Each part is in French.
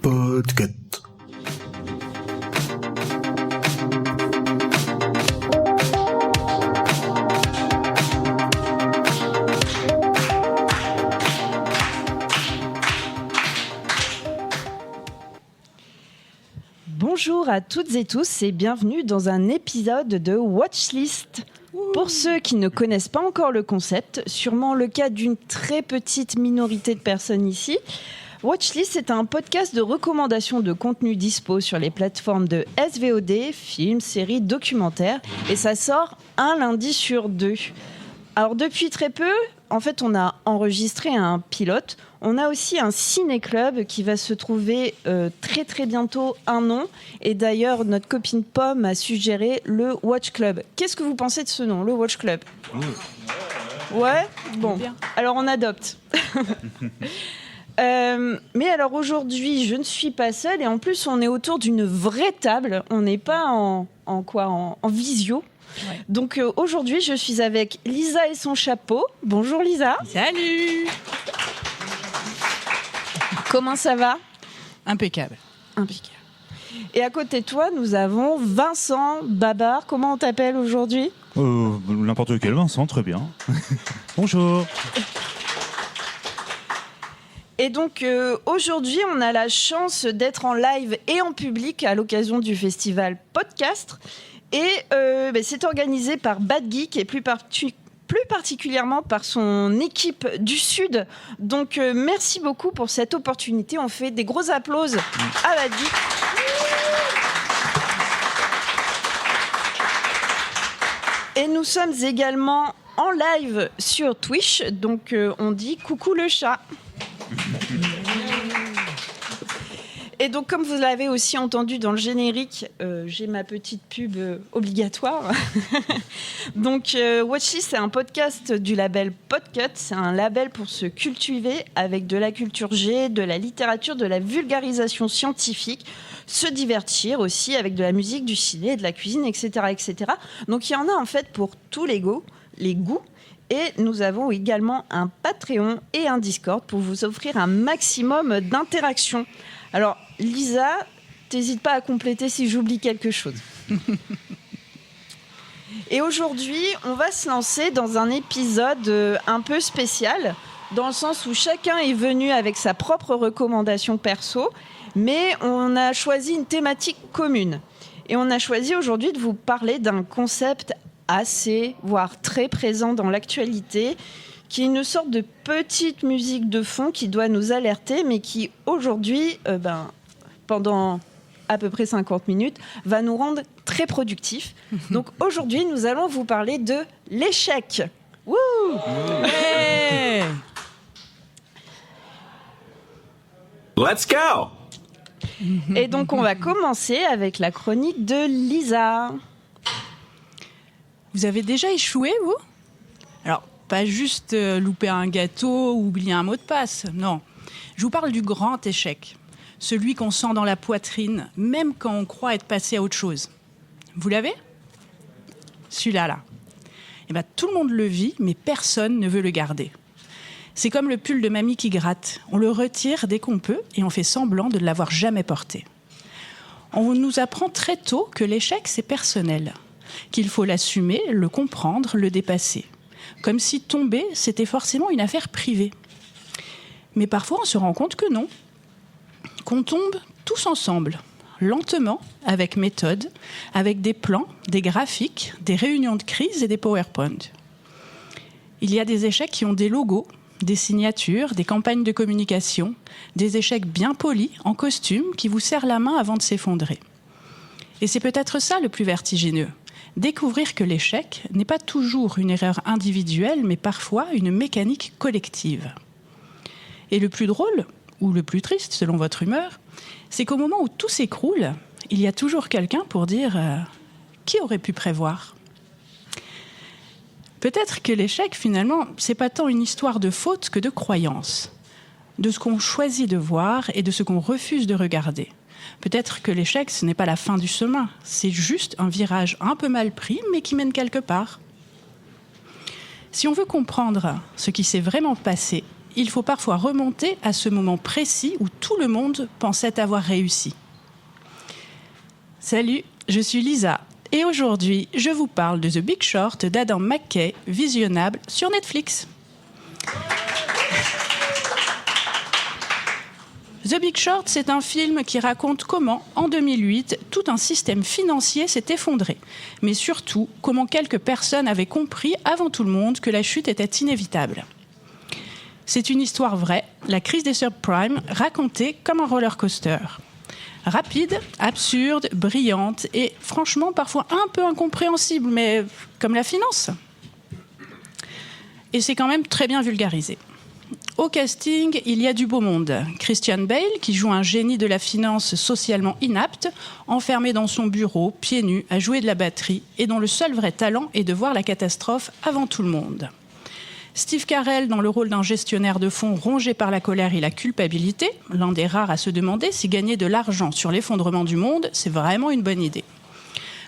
Podcast. Bonjour à toutes et tous et bienvenue dans un épisode de Watchlist. Pour ceux qui ne connaissent pas encore le concept, sûrement le cas d'une très petite minorité de personnes ici, Watchlist est un podcast de recommandation de contenu dispo sur les plateformes de SVOD, films, séries, documentaires, et ça sort un lundi sur 2. Alors depuis très peu, en fait, on a enregistré un pilote. On a aussi un ciné-club qui va se trouver très très bientôt un nom. Et d'ailleurs, notre copine Pomme a suggéré le Watch Club. Qu'est-ce que vous pensez de ce nom, le Watch Club ? Ouais ? Bon, alors on adopte. Mais alors aujourd'hui, je ne suis pas seule. Et en plus, on est autour d'une vraie table. On n'est pas en visio. Ouais. Donc aujourd'hui, je suis avec Lisa et son chapeau. Bonjour Lisa. Salut. Comment ça va ? Impeccable. Et à côté de toi, nous avons Vincent Babar. Comment on t'appelle aujourd'hui ? N'importe lequel, Vincent, très bien. Bonjour. Et donc aujourd'hui, on a la chance d'être en live et en public à l'occasion du festival Podcast. Et c'est organisé par Bad Geek et plus particulièrement par son équipe du Sud. Donc merci beaucoup pour cette opportunité. On fait des gros applaudissements à Bad Geek. Et nous sommes également en live sur Twitch. Donc on dit coucou le chat. Et donc, comme vous l'avez aussi entendu dans le générique, j'ai ma petite pub obligatoire. Donc, Watchlist, c'est un podcast du label Podcut. C'est un label pour se cultiver avec de la culture G, de la littérature, de la vulgarisation scientifique, se divertir aussi avec de la musique, du ciné, de la cuisine, etc., etc. Donc, il y en a en fait pour tous les goûts. Et nous avons également un Patreon et un Discord pour vous offrir un maximum d'interactions. Alors, Lisa, t'hésites pas à compléter si j'oublie quelque chose. Et aujourd'hui, on va se lancer dans un épisode un peu spécial, dans le sens où chacun est venu avec sa propre recommandation perso, mais on a choisi une thématique commune. Et on a choisi aujourd'hui de vous parler d'un concept assez, voire très présent dans l'actualité, qui est une sorte de petite musique de fond qui doit nous alerter, mais qui aujourd'hui, pendant à peu près 50 minutes, va nous rendre très productifs. Donc aujourd'hui, nous allons vous parler de l'échec. Wouh ! Ouais. Let's go! Et donc on va commencer avec la chronique de Lisa. Vous avez déjà échoué, vous ? Alors, pas juste louper un gâteau ou oublier un mot de passe, non. Je vous parle du grand échec. Celui qu'on sent dans la poitrine, même quand on croit être passé à autre chose. Vous l'avez ? Celui-là. Eh bien, tout le monde le vit, mais personne ne veut le garder. C'est comme le pull de mamie qui gratte. On le retire dès qu'on peut et on fait semblant de ne l'avoir jamais porté. On nous apprend très tôt que l'échec, c'est personnel. Qu'il faut l'assumer, le comprendre, le dépasser. Comme si tomber, c'était forcément une affaire privée. Mais parfois, on se rend compte que non. Qu'on tombe tous ensemble, lentement, avec méthode, avec des plans, des graphiques, des réunions de crise et des PowerPoint. Il y a des échecs qui ont des logos, des signatures, des campagnes de communication, des échecs bien polis, en costume, qui vous serrent la main avant de s'effondrer. Et c'est peut-être ça le plus vertigineux. Découvrir que l'échec n'est pas toujours une erreur individuelle, mais parfois une mécanique collective. Et le plus drôle, ou le plus triste selon votre humeur, c'est qu'au moment où tout s'écroule, il y a toujours quelqu'un pour dire « qui aurait pu prévoir ?» Peut-être que l'échec, finalement, c'est pas tant une histoire de faute que de croyance, de ce qu'on choisit de voir et de ce qu'on refuse de regarder. Peut-être que l'échec, ce n'est pas la fin du chemin, c'est juste un virage un peu mal pris, mais qui mène quelque part. Si on veut comprendre ce qui s'est vraiment passé, il faut parfois remonter à ce moment précis où tout le monde pensait avoir réussi. Salut, je suis Lisa et aujourd'hui, je vous parle de The Big Short d'Adam McKay, visionnable sur Netflix. The Big Short, c'est un film qui raconte comment, en 2008, tout un système financier s'est effondré. Mais surtout, comment quelques personnes avaient compris, avant tout le monde, que la chute était inévitable. C'est une histoire vraie, la crise des subprimes, racontée comme un roller coaster. Rapide, absurde, brillante et franchement parfois un peu incompréhensible, mais comme la finance. Et c'est quand même très bien vulgarisé. Au casting, il y a du beau monde. Christian Bale, qui joue un génie de la finance socialement inapte, enfermé dans son bureau, pieds nus, à jouer de la batterie, et dont le seul vrai talent est de voir la catastrophe avant tout le monde. Steve Carell, dans le rôle d'un gestionnaire de fonds rongé par la colère et la culpabilité, l'un des rares à se demander si gagner de l'argent sur l'effondrement du monde, c'est vraiment une bonne idée.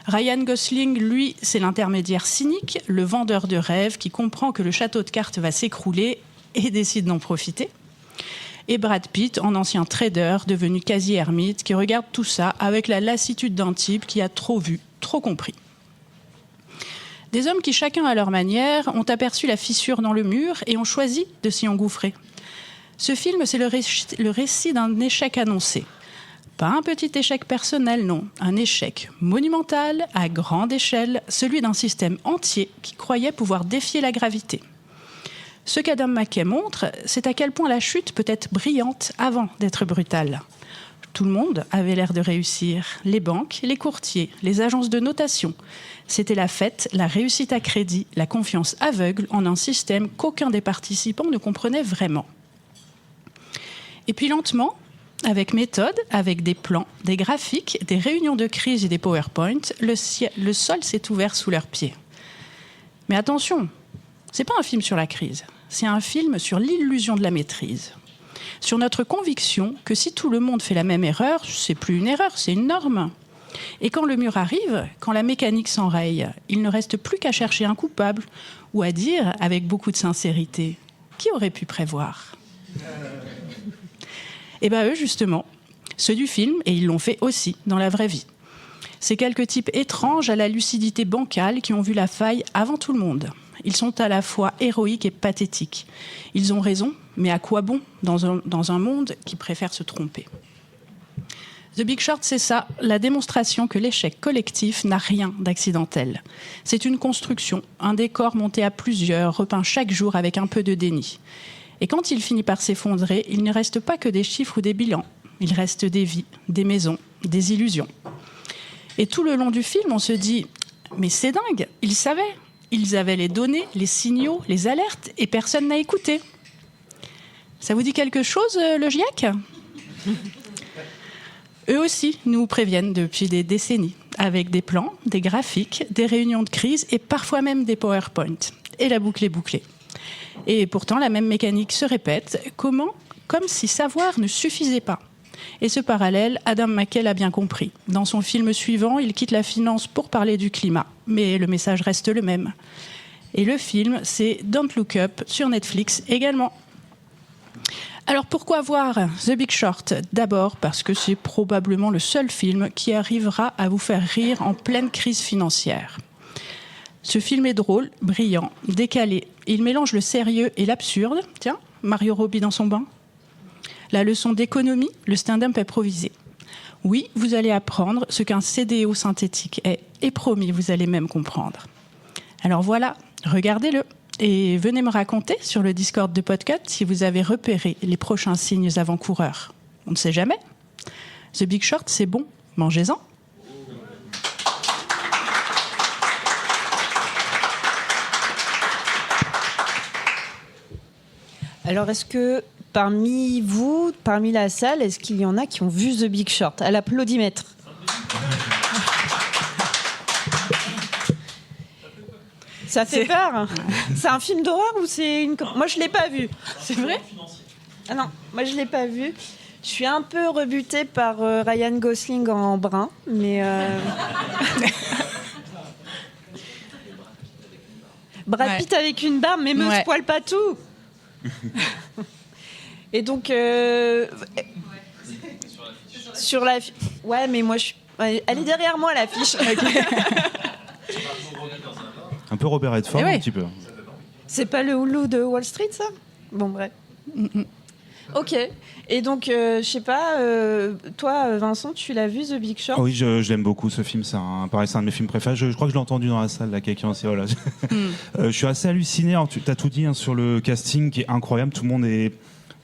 Ryan Gosling, lui, c'est l'intermédiaire cynique, le vendeur de rêves qui comprend que le château de cartes va s'écrouler et décide d'en profiter. Et Brad Pitt, en ancien trader, devenu quasi-ermite, qui regarde tout ça avec la lassitude d'un type qui a trop vu, trop compris. Des hommes qui, chacun à leur manière, ont aperçu la fissure dans le mur et ont choisi de s'y engouffrer. Ce film, c'est le récit d'un échec annoncé. Pas un petit échec personnel, non. Un échec monumental, à grande échelle, celui d'un système entier qui croyait pouvoir défier la gravité. Ce qu'Adam McKay montre, c'est à quel point la chute peut être brillante avant d'être brutale. Tout le monde avait l'air de réussir. Les banques, les courtiers, les agences de notation. C'était la fête, la réussite à crédit, la confiance aveugle en un système qu'aucun des participants ne comprenait vraiment. Et puis lentement, avec méthode, avec des plans, des graphiques, des réunions de crise et des PowerPoint, le sol s'est ouvert sous leurs pieds. Mais attention, c'est pas un film sur la crise, c'est un film sur l'illusion de la maîtrise. Sur notre conviction que si tout le monde fait la même erreur, c'est plus une erreur, c'est une norme. Et quand le mur arrive, quand la mécanique s'enraye, il ne reste plus qu'à chercher un coupable ou à dire, avec beaucoup de sincérité, qui aurait pu prévoir ? Et bien eux, justement, ceux du film, et ils l'ont fait aussi dans la vraie vie. Ces quelques types étranges à la lucidité bancale qui ont vu la faille avant tout le monde. Ils sont à la fois héroïques et pathétiques. Ils ont raison, mais à quoi bon dans un monde qui préfère se tromper ? The Big Short, c'est ça, la démonstration que l'échec collectif n'a rien d'accidentel. C'est une construction, un décor monté à plusieurs, repeint chaque jour avec un peu de déni. Et quand il finit par s'effondrer, il ne reste pas que des chiffres ou des bilans. Il reste des vies, des maisons, des illusions. Et tout le long du film, on se dit « Mais c'est dingue, ils savaient !» Ils avaient les données, les signaux, les alertes, et personne n'a écouté. Ça vous dit quelque chose, le GIEC ? Eux aussi nous préviennent depuis des décennies, avec des plans, des graphiques, des réunions de crise et parfois même des PowerPoint. Et la boucle est bouclée. Et pourtant, la même mécanique se répète. Comment ? Comme si savoir ne suffisait pas. Et ce parallèle, Adam McKay l'a bien compris. Dans son film suivant, il quitte la finance pour parler du climat. Mais le message reste le même. Et le film, c'est Don't Look Up sur Netflix également. Alors pourquoi voir The Big Short ? D'abord parce que c'est probablement le seul film qui arrivera à vous faire rire en pleine crise financière. Ce film est drôle, brillant, décalé. Il mélange le sérieux et l'absurde. Tiens, Mario Robbie dans son bain. La leçon d'économie, le stand-up improvisé. Oui, vous allez apprendre ce qu'un CDO synthétique est. Et promis, vous allez même comprendre. Alors voilà, regardez-le. Et venez me raconter sur le Discord de Podcast si vous avez repéré les prochains signes avant-coureurs. On ne sait jamais. The Big Short, c'est bon. Mangez-en. Alors, est-ce que parmi vous, parmi la salle, est-ce qu'il y en a qui ont vu The Big Short ? À l'applaudimètre. Ça fait peur. C'est un film d'horreur ou c'est une... Moi, je ne l'ai pas vu. C'est vrai ? Ah non, moi, je ne l'ai pas vu. Je suis un peu rebutée par Ryan Gosling en brun, mais... Brad Pitt avec une barbe, mais me spoil pas tout. Et donc, sur la fiche. Ouais, mais moi, elle est derrière moi, la fiche. Un peu Robert Redford, Eh ouais. un petit peu. C'est pas le Hulu de Wall Street, ça? Bon, bref. Ok. Et donc, je sais pas, toi, Vincent, tu l'as vu, The Big Short? Oh oui, je l'aime beaucoup ce film. Pareil, c'est un de mes films préférés. Je crois que je l'ai entendu dans la salle, là, quelqu'un aussi. Voilà. Je suis assez halluciné. Alors, tu as tout dit sur le casting qui est incroyable. Tout le monde est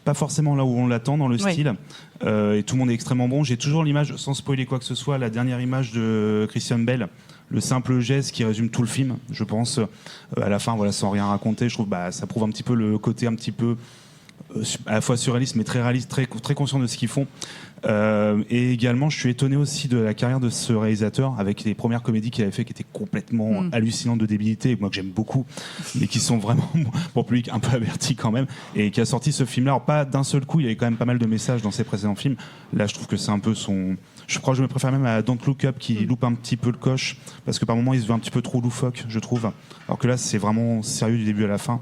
pas forcément là où on l'attend dans le Oui. style. Et tout le monde est extrêmement bon. J'ai toujours l'image, sans spoiler quoi que ce soit, la dernière image de Christian Bale. Le simple geste qui résume tout le film, je pense. À la fin, voilà, sans rien raconter, je trouve ça prouve un petit peu le côté un petit peu à la fois surréaliste mais très réaliste, très conscient de ce qu'ils font. Et également, je suis étonné aussi de la carrière de ce réalisateur avec les premières comédies qu'il avait fait qui étaient complètement hallucinantes de débilité, moi que j'aime beaucoup, mais qui sont vraiment pour le public un peu avertis quand même, et qui a sorti ce film-là. Alors pas d'un seul coup, il y avait quand même pas mal de messages dans ses précédents films. Là, je trouve que c'est un peu son... Je crois que je me préfère même à Don't Look Up qui loupe un petit peu le coche, parce que par moments il se veut un petit peu trop loufoque, je trouve. Alors que là, c'est vraiment sérieux du début à la fin.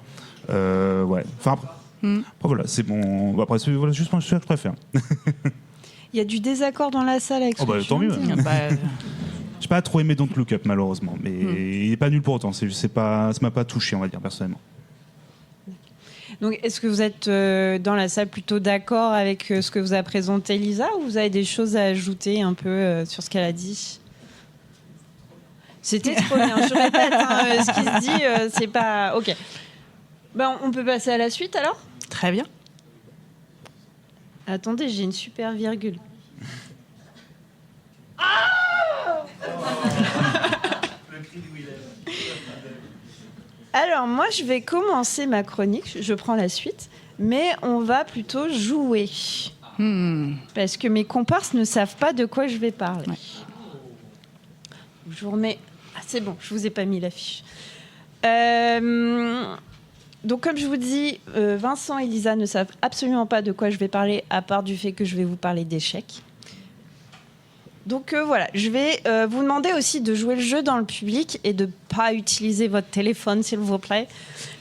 Ouais. Enfin, après voilà, c'est bon. Après, c'est voilà, juste celui que je préfère. Il y a du désaccord dans la salle avec ce que tu Tant viens de mieux. dire. J'ai pas trop aimé Don't Look Up, malheureusement, mais il est pas nul pour autant. Ça m'a pas touché, on va dire, personnellement. Donc, est-ce que vous êtes dans la salle plutôt d'accord avec ce que vous a présenté Lisa, ou vous avez des choses à ajouter un peu sur ce qu'elle a dit? C'était trop bien. Je répète, ce qui se dit, c'est pas... Ok. Ben, on peut passer à la suite, alors? Très bien. Attendez, j'ai une super virgule. Alors, moi, je vais commencer ma chronique. Je prends la suite. Mais on va plutôt jouer. Parce que mes comparses ne savent pas de quoi je vais parler. Ouais. Je vous remets... Ah, c'est bon, je vous ai pas mis l'affiche. Donc, comme je vous dis, Vincent et Lisa ne savent absolument pas de quoi je vais parler, à part du fait que je vais vous parler d'échecs. Donc voilà, je vais vous demander aussi de jouer le jeu dans le public et de ne pas utiliser votre téléphone, s'il vous plaît.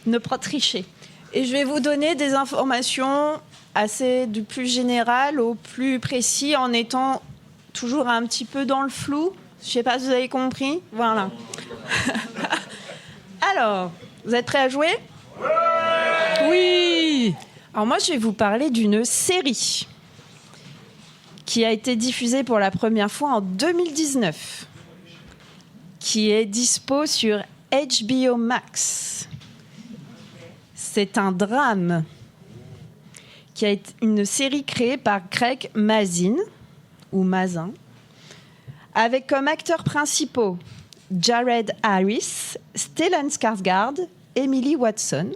Ne pas tricher. Et je vais vous donner des informations assez du plus général au plus précis, en étant toujours un petit peu dans le flou. Je ne sais pas si vous avez compris. Voilà. Alors, vous êtes prêts à jouer ? Oui. Alors moi, je vais vous parler d'une série qui a été diffusée pour la première fois en 2019, qui est dispo sur HBO Max. C'est un drame qui a été une série créée par Craig Mazin, ou Mazin, avec comme acteurs principaux Jared Harris, Stellan Skarsgård, Emily Watson.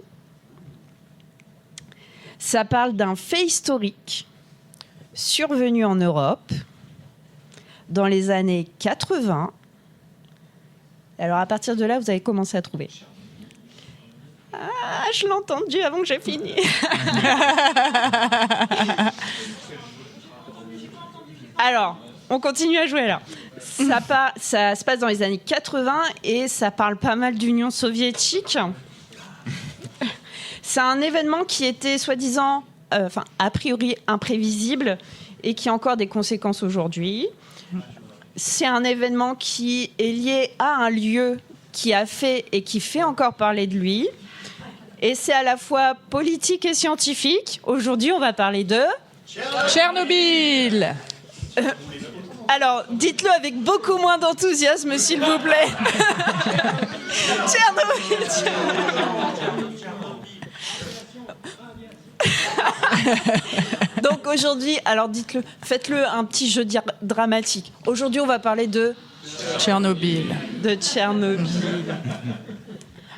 Ça parle d'un fait historique survenu en Europe dans les années 80. Alors à partir de là, vous avez commencé à trouver. Ah, je l'ai entendu avant que j'ai fini. Alors, on continue à jouer là. Ça se passe dans les années 80 et ça parle pas mal d'Union soviétique. C'est un événement qui était soi-disant, a priori imprévisible et qui a encore des conséquences aujourd'hui. C'est un événement qui est lié à un lieu qui a fait et qui fait encore parler de lui. Et c'est à la fois politique et scientifique. Aujourd'hui, on va parler de... Tchernobyl. Alors, dites-le avec beaucoup moins d'enthousiasme, s'il vous plaît. Tchernobyl. Donc aujourd'hui, alors dites-le, faites-le un petit jeu dramatique. Aujourd'hui, on va parler de Tchernobyl.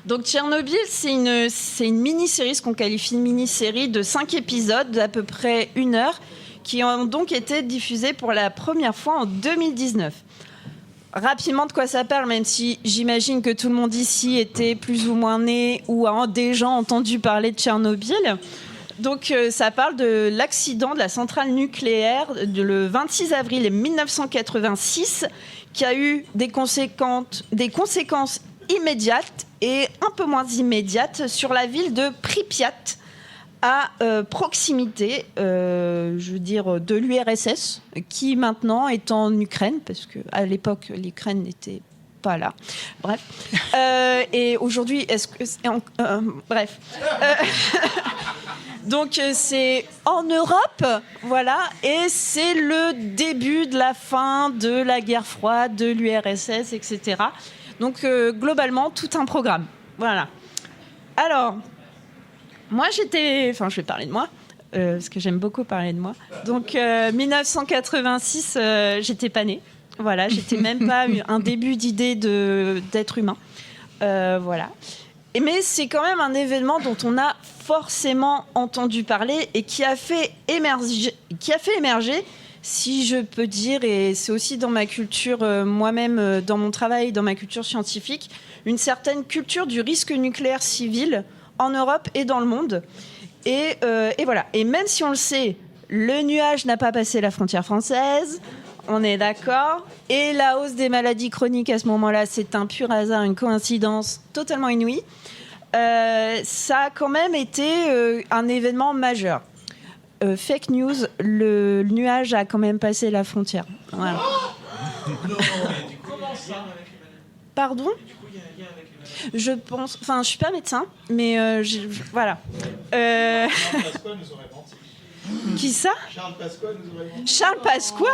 Donc Tchernobyl, c'est une mini-série, ce qu'on qualifie de mini-série de 5 épisodes d'à peu près 1 heure, qui ont donc été diffusés pour la première fois en 2019. Rapidement, de quoi ça parle, même si j'imagine que tout le monde ici était plus ou moins né ou a déjà entendu parler de Tchernobyl. Donc ça parle de l'accident de la centrale nucléaire le 26 avril 1986 qui a eu des conséquences immédiates et un peu moins immédiates sur la ville de Pripyat à proximité, je veux dire, de l'URSS, qui maintenant est en Ukraine, parce qu'à l'époque, l'Ukraine n'était pas là. Bref. Et aujourd'hui, est-ce que... bref. Donc, c'est en Europe, voilà, et c'est le début de la fin de la guerre froide, de l'URSS, etc. Donc, globalement, tout un programme. Voilà. Alors... Moi, je vais parler de moi, parce que j'aime beaucoup parler de moi. Donc, 1986, j'étais pas née. Voilà, j'étais même pas un début d'idée d'être humain. Voilà. Mais c'est quand même un événement dont on a forcément entendu parler et qui a fait émerger, si je peux dire, et c'est aussi dans ma culture, moi-même, dans mon travail, dans ma culture scientifique, une certaine culture du risque nucléaire civil en Europe et dans le monde. Et voilà. Et même si on le sait, le nuage n'a pas passé la frontière française, on est d'accord. Et la hausse des maladies chroniques à ce moment-là, c'est un pur hasard, une coïncidence totalement inouïe. Ça a quand même été un événement majeur. Fake news, le nuage a quand même passé la frontière. Voilà. Pardon ? Je pense, enfin, je suis pas médecin, mais voilà. Charles Pasqua nous aurait menti. Qui ça ? Charles Pasqua nous aurait menti. Charles Pasqua.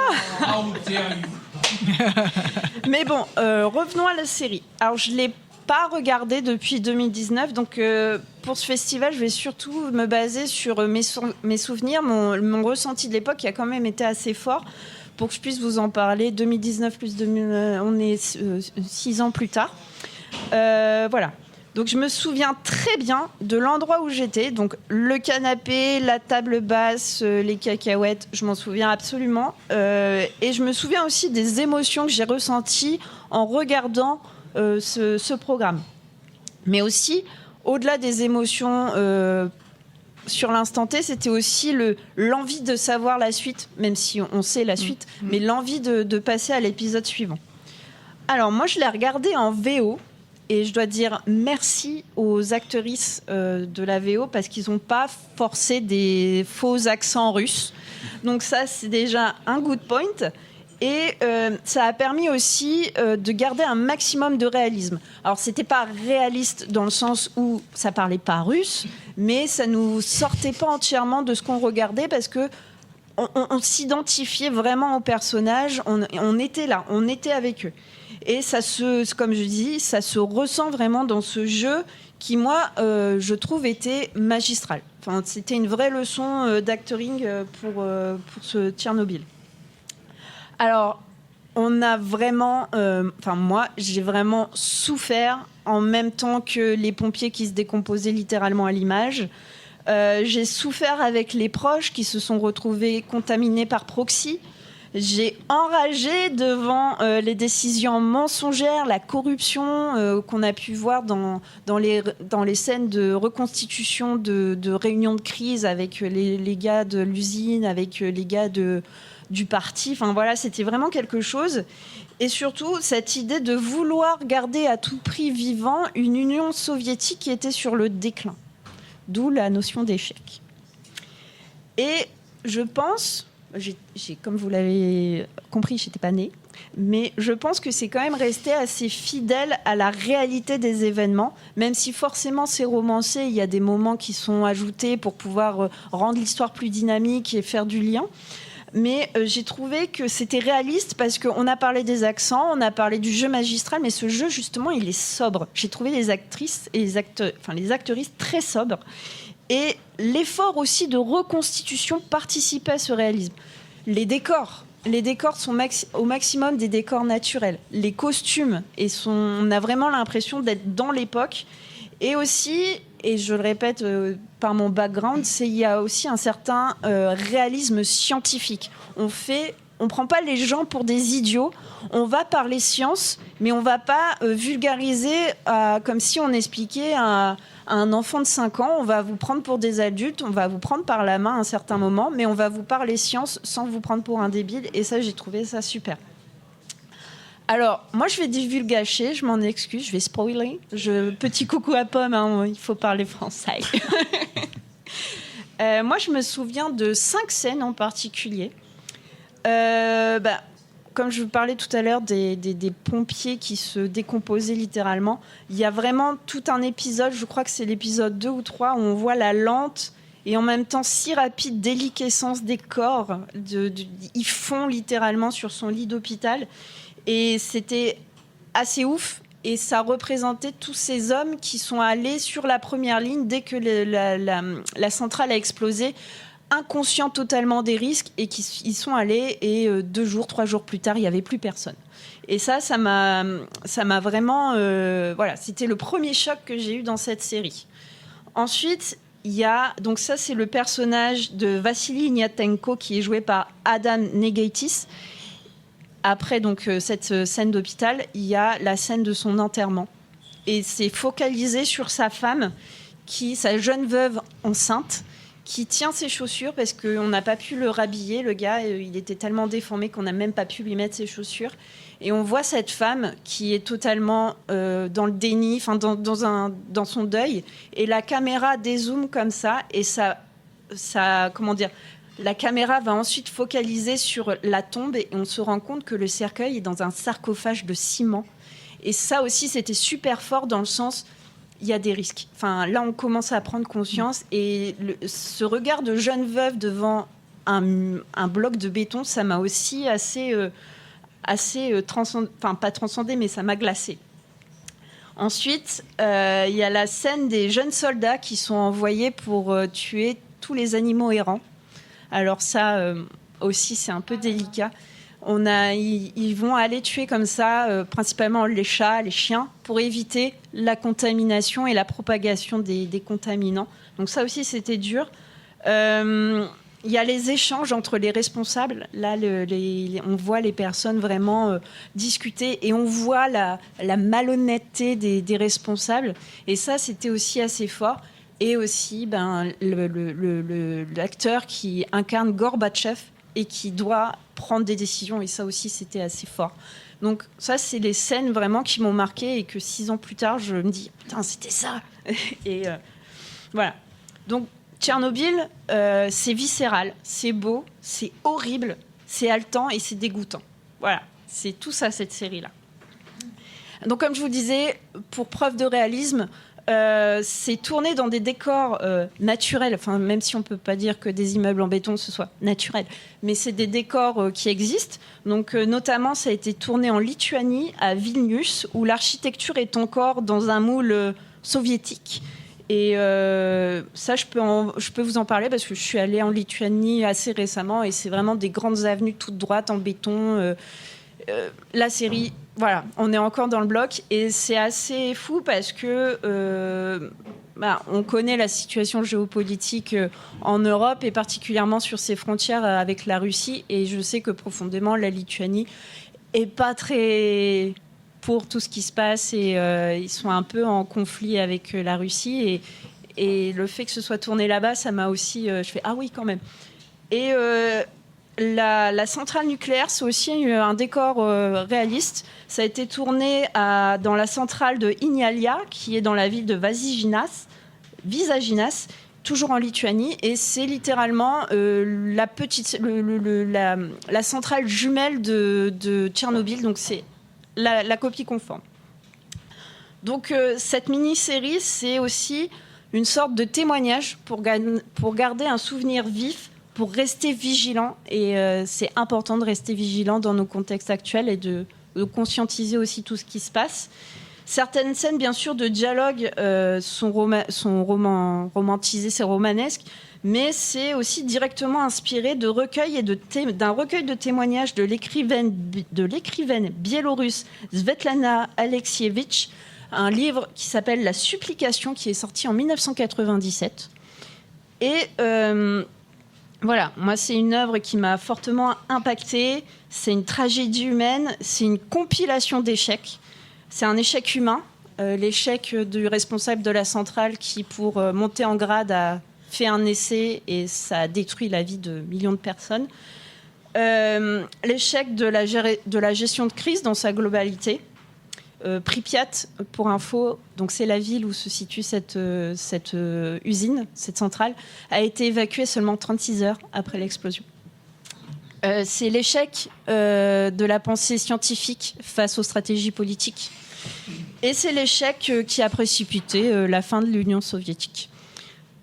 Mais bon, revenons à la série. Alors, je l'ai pas regardée depuis 2019, donc pour ce festival, je vais surtout me baser sur mes souvenirs, mon ressenti de l'époque qui a quand même été assez fort pour que je puisse vous en parler. 2019 plus 2000, on est 6 ans plus tard. Voilà. Donc je me souviens très bien de l'endroit où j'étais. Donc le canapé, la table basse, les cacahuètes, je m'en souviens absolument. Et je me souviens aussi des émotions que j'ai ressenties en regardant ce programme. Mais aussi, au-delà des émotions sur l'instant T, c'était aussi l'envie de savoir la suite, même si on sait la suite, mais l'envie de passer à l'épisode suivant. Alors moi, je l'ai regardé en VO. Et je dois dire merci aux actrices de la VO parce qu'ils n'ont pas forcé des faux accents russes. Donc ça, c'est déjà un good point. Et ça a permis aussi de garder un maximum de réalisme. Alors, c'était pas réaliste dans le sens où ça parlait pas russe, mais ça nous sortait pas entièrement de ce qu'on regardait parce que on s'identifiait vraiment aux personnages. On était là, on était avec eux. Et ça comme je dis, ça se ressent vraiment dans ce jeu qui, moi, je trouve, était magistral. Enfin, c'était une vraie leçon d'acting pour ce Tchernobyl. Alors, on a vraiment... moi, j'ai vraiment souffert en même temps que les pompiers qui se décomposaient littéralement à l'image. J'ai souffert avec les proches qui se sont retrouvés contaminés par proxy. J'ai enragé devant les décisions mensongères, la corruption qu'on a pu voir dans les scènes de reconstitution de réunions de crise avec les gars de l'usine, avec les gars du parti. Enfin voilà, c'était vraiment quelque chose. Et surtout, cette idée de vouloir garder à tout prix vivant une Union soviétique qui était sur le déclin. D'où la notion d'échec. Et je pense... comme vous l'avez compris, je n'étais pas née, mais je pense que c'est quand même resté assez fidèle à la réalité des événements, même si forcément c'est romancé, il y a des moments qui sont ajoutés pour pouvoir rendre l'histoire plus dynamique et faire du lien. Mais j'ai trouvé que c'était réaliste parce qu'on a parlé des accents, on a parlé du jeu magistral, mais ce jeu, justement, il est sobre. J'ai trouvé les actrices et les actrices très sobres. Et l'effort aussi de reconstitution participait à ce réalisme. Les décors sont au maximum des décors naturels. Les costumes, on a vraiment l'impression d'être dans l'époque. Et aussi, et je le répète par mon background, il y a aussi un certain réalisme scientifique. On prend pas les gens pour des idiots. On va parler science, mais on va pas vulgariser comme si on expliquait à un enfant de 5 ans. On va vous prendre pour des adultes, on va vous prendre par la main à un certain moment, mais on va vous parler science sans vous prendre pour un débile. Et ça, j'ai trouvé ça super. Alors, moi, je vais divulgacher, je m'en excuse, je vais spoiler. Petit coucou à Pomme, hein, il faut parler français. Moi, je me souviens de 5 scènes en particulier. Comme je vous parlais tout à l'heure des pompiers qui se décomposaient littéralement, il y a vraiment tout un épisode, je crois que c'est l'épisode 2 ou 3, où on voit la lente et en même temps si rapide déliquescence des corps. Ils fondent littéralement sur son lit d'hôpital. Et c'était assez ouf. Et ça représentait tous ces hommes qui sont allés sur la première ligne dès que la centrale a explosé, inconscients totalement des risques, et ils sont allés, et 2 jours, 3 jours plus tard, il n'y avait plus personne. Et ça m'a vraiment... voilà, c'était le premier choc que j'ai eu dans cette série. Ensuite, il y a... Donc ça, c'est le personnage de Vassili Ignatenko, qui est joué par Adam Negaitis. Après donc, cette scène d'hôpital, il y a la scène de son enterrement. Et c'est focalisé sur sa femme, sa jeune veuve enceinte, qui tient ses chaussures parce qu'on n'a pas pu le rhabiller. Le gars, il était tellement déformé qu'on n'a même pas pu lui mettre ses chaussures. Et on voit cette femme qui est totalement dans le déni, dans son deuil. Et la caméra dézoome comme ça. Et ça comment dire, la caméra va ensuite focaliser sur la tombe et on se rend compte que le cercueil est dans un sarcophage de ciment. Et ça aussi, c'était super fort dans le sens, il y a des risques. Enfin, là, on commence à prendre conscience et ce regard de jeune veuve devant un bloc de béton, ça m'a aussi assez transcendé, enfin pas transcendé, mais ça m'a glacé. Ensuite, il y a la scène des jeunes soldats qui sont envoyés pour tuer tous les animaux errants. Alors ça aussi, c'est un peu délicat. Ils vont aller tuer comme ça, principalement les chats, les chiens, pour éviter la contamination et la propagation des contaminants. Donc ça aussi, c'était dur. Il y a les échanges entre les responsables. Là, on voit les personnes vraiment discuter et on voit la malhonnêteté des responsables. Et ça, c'était aussi assez fort. Et aussi l'acteur qui incarne Gorbatchev et qui doit prendre des décisions. Et ça aussi, c'était assez fort. Donc ça, c'est les scènes vraiment qui m'ont marqué et que 6 ans plus tard, je me dis « Putain, c'était ça !» Et voilà. Donc Tchernobyl, c'est viscéral, c'est beau, c'est horrible, c'est haletant et c'est dégoûtant. Voilà, c'est tout ça, cette série-là. Donc comme je vous disais, pour preuve de réalisme, c'est tourné dans des décors naturels, enfin, même si on ne peut pas dire que des immeubles en béton ce soit naturel, mais c'est des décors qui existent. Donc, notamment, ça a été tourné en Lituanie, à Vilnius, où l'architecture est encore dans un moule soviétique. Et ça, je peux vous en parler parce que je suis allée en Lituanie assez récemment et c'est vraiment des grandes avenues toutes droites en béton. La série... Voilà, on est encore dans le bloc et c'est assez fou parce que on connaît la situation géopolitique en Europe et particulièrement sur ses frontières avec la Russie et je sais que profondément la Lituanie est pas très pour tout ce qui se passe et ils sont un peu en conflit avec la Russie et le fait que ce soit tourné là-bas, ça m'a aussi... je fais ah oui quand même. Et la centrale nucléaire, c'est aussi un décor réaliste. Ça a été tourné dans la centrale de Ignalia, qui est dans la ville de Visaginas, toujours en Lituanie. Et c'est littéralement la centrale jumelle de Tchernobyl. Donc c'est la copie conforme. Donc cette mini-série, c'est aussi une sorte de témoignage pour garder un souvenir vif, pour rester vigilant. Et c'est important de rester vigilant dans nos contextes actuels et de conscientiser aussi tout ce qui se passe. Certaines scènes, bien sûr, de dialogue sont romantisées, c'est romanesque, mais c'est aussi directement inspiré d'un recueil de témoignages de l'écrivaine biélorusse Svetlana Alexievitch, un livre qui s'appelle « La supplication » qui est sorti en 1997. Et voilà, moi, c'est une œuvre qui m'a fortement impactée. C'est une tragédie humaine, c'est une compilation d'échecs. C'est un échec humain, l'échec du responsable de la centrale qui, pour monter en grade, a fait un essai et ça a détruit la vie de millions de personnes. L'échec de la gestion de crise dans sa globalité. Pripyat, pour info, donc c'est la ville où se situe cette usine, cette centrale, a été évacuée seulement 36 heures après l'explosion. C'est l'échec de la pensée scientifique face aux stratégies politiques. Et c'est l'échec qui a précipité la fin de l'Union soviétique.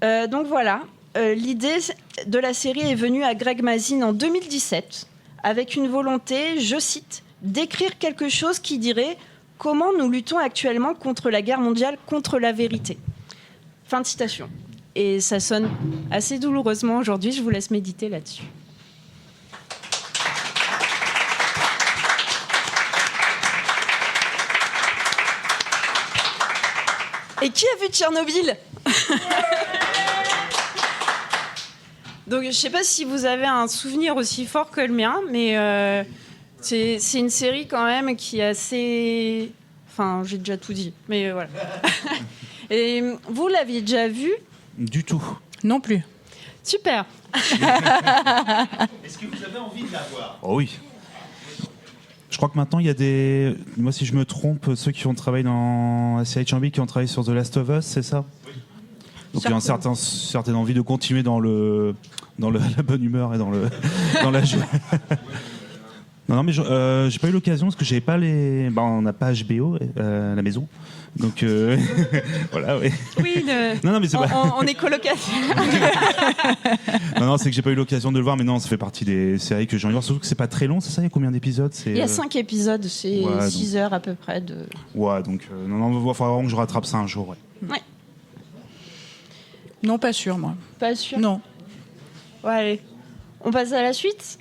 Donc voilà, l'idée de la série est venue à Greg Mazin en 2017 avec une volonté, je cite, d'écrire quelque chose qui dirait « Comment nous luttons actuellement contre la guerre mondiale, contre la vérité ?» Fin de citation. Et ça sonne assez douloureusement aujourd'hui, je vous laisse méditer là-dessus. Et qui a vu Tchernobyl ? Donc, je ne sais pas si vous avez un souvenir aussi fort que le mien, mais c'est une série quand même qui est assez... Enfin, j'ai déjà tout dit, mais voilà. Et vous l'aviez déjà vu ? Du tout. Non plus. Super. Est-ce que vous avez envie de la voir? Oh oui. Je crois que maintenant, il y a des... Moi, si je me trompe, ceux qui ont travaillé dans la série Tchernobyl, qui ont travaillé sur The Last of Us, c'est ça? Oui. Donc, il y a une certaine envie de continuer dans la bonne humeur et dans la joie. Non, mais j'ai pas eu l'occasion parce que j'avais pas les... on n'a pas HBO à la maison. Donc, voilà, oui. Oui, non, mais c'est pas... on est colocataires. non, c'est que j'ai pas eu l'occasion de le voir, mais non, ça fait partie des séries que j'ai envie de voir. Surtout que c'est pas très long, c'est ça? Il y a combien d'épisodes? Il y a 5 épisodes, c'est 6 heures à peu près. Ouais, donc, non, il va falloir vraiment que je rattrape ça un jour, ouais. Ouais. Non, pas sûr, moi. Pas sûr? Non. Ouais, allez. On passe à la suite?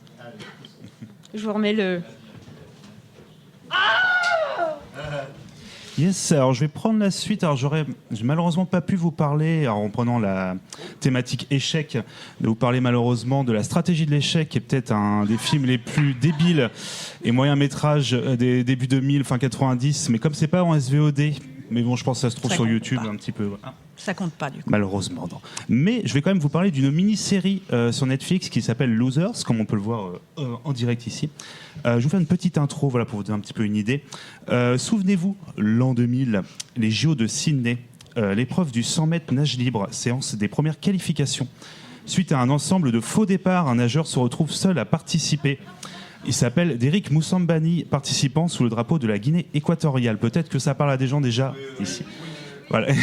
Je vous remets le... Yes, alors je vais prendre la suite. Alors j'ai malheureusement pas pu vous parler, alors en prenant la thématique échec, de vous parler malheureusement de La Stratégie de l'échec, qui est peut-être un des films les plus débiles et moyen métrage des débuts 2000, fin 90. Mais comme c'est pas en SVOD, mais bon, je pense que ça se trouve Ça sur compte YouTube pas. un petit peu. Voilà. Ça compte pas, du coup. Malheureusement, non. Mais je vais quand même vous parler d'une mini-série sur Netflix qui s'appelle Losers, comme on peut le voir en direct ici. Je vous fais une petite intro, voilà, pour vous donner un petit peu une idée. Souvenez-vous, l'an 2000, les JO de Sydney, l'épreuve du 100 mètres nage libre, séance des premières qualifications. Suite à un ensemble de faux départs, un nageur se retrouve seul à participer. Il s'appelle Derek Moussambani, participant sous le drapeau de la Guinée équatoriale. Peut-être que ça parle à des gens déjà ici. Voilà.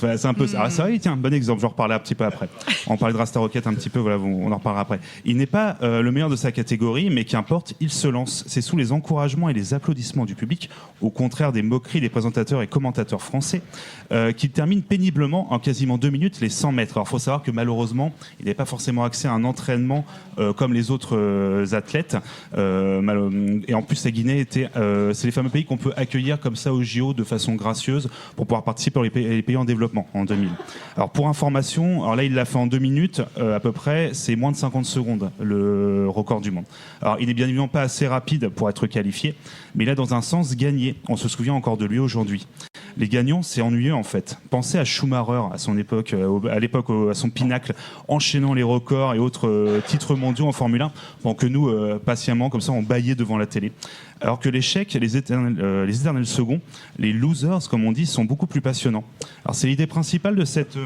Voilà, c'est un peu ça. Ah, c'est vrai, tiens, bon exemple, j'en reparlerai un petit peu après. On parlera de Star Rocket un petit peu, voilà, on en reparlera après. Il n'est pas le meilleur de sa catégorie, mais qu'importe, il se lance. C'est sous les encouragements et les applaudissements du public, au contraire des moqueries des présentateurs et commentateurs français, qu'il termine péniblement en quasiment 2 minutes les 100 mètres. Alors il faut savoir que malheureusement, il n'avait pas forcément accès à un entraînement comme les autres athlètes. Et en plus, la Guinée c'est les fameux pays qu'on peut accueillir comme ça au JO de façon gracieuse pour pouvoir participer dans les pays en développement en 2000. Alors pour information, alors là il l'a fait en 2 minutes à peu près, c'est moins de 50 secondes le record du monde. Alors il n'est bien évidemment pas assez rapide pour être qualifié, mais il a dans un sens gagné. On se souvient encore de lui aujourd'hui. Les gagnants, c'est ennuyeux en fait. Pensez à Schumacher à son époque, à son pinacle, enchaînant les records et autres titres mondiaux en Formule 1, pendant que nous, patiemment, comme ça, on bâillait devant la télé. Alors que l'échec, les éternels seconds, les losers, comme on dit, sont beaucoup plus passionnants. Alors c'est l'idée principale de cette...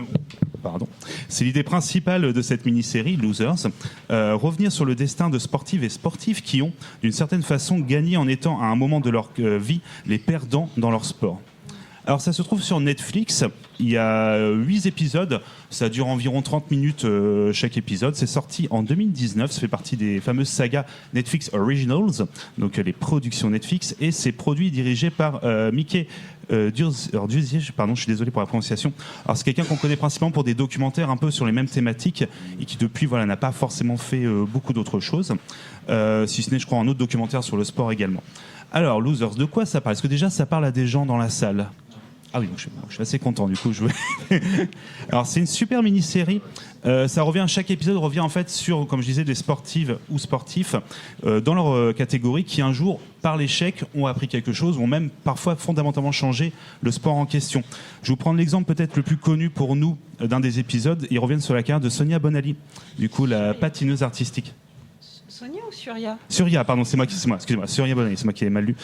C'est l'idée principale de cette mini-série, Losers, revenir sur le destin de sportives et sportifs qui ont, d'une certaine façon, gagné en étant à un moment de leur vie les perdants dans leur sport. Alors ça se trouve sur Netflix, il y a 8 épisodes, ça dure environ 30 minutes chaque épisode, c'est sorti en 2019, ça fait partie des fameuses sagas Netflix Originals, donc les productions Netflix, et c'est produit et dirigé par Mickey Duzier, pardon, je suis désolé pour la prononciation. Alors c'est quelqu'un qu'on connaît principalement pour des documentaires un peu sur les mêmes thématiques et qui depuis n'a pas forcément fait beaucoup d'autres choses, si ce n'est je crois un autre documentaire sur le sport également. Alors Losers, de quoi ça parle? Est-ce que déjà ça parle à des gens dans la salle? Ah oui, donc je suis assez content du coup. Alors c'est une super mini-série. Ça revient, chaque épisode revient en fait sur, comme je disais, des sportives ou sportifs dans leur catégorie qui un jour, par l'échec, ont appris quelque chose, ont même parfois fondamentalement changé le sport en question. Je vais vous prendre l'exemple peut-être le plus connu pour nous d'un des épisodes. Ils reviennent sur la carrière de Sonia Bonali, du coup la patineuse artistique. Sonia ou Surya? Surya, pardon, excusez-moi, Surya Bonani, c'est moi qui ai mal lu.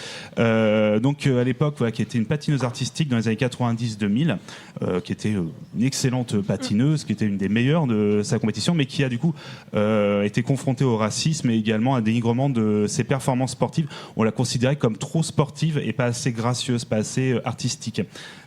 Donc à l'époque, qui était une patineuse artistique dans les années 90-2000, qui était une excellente patineuse, qui était une des meilleures de sa compétition, mais qui a du coup été confrontée au racisme et également à un dénigrement de ses performances sportives. On l'a considérée comme trop sportive et pas assez gracieuse, pas assez artistique.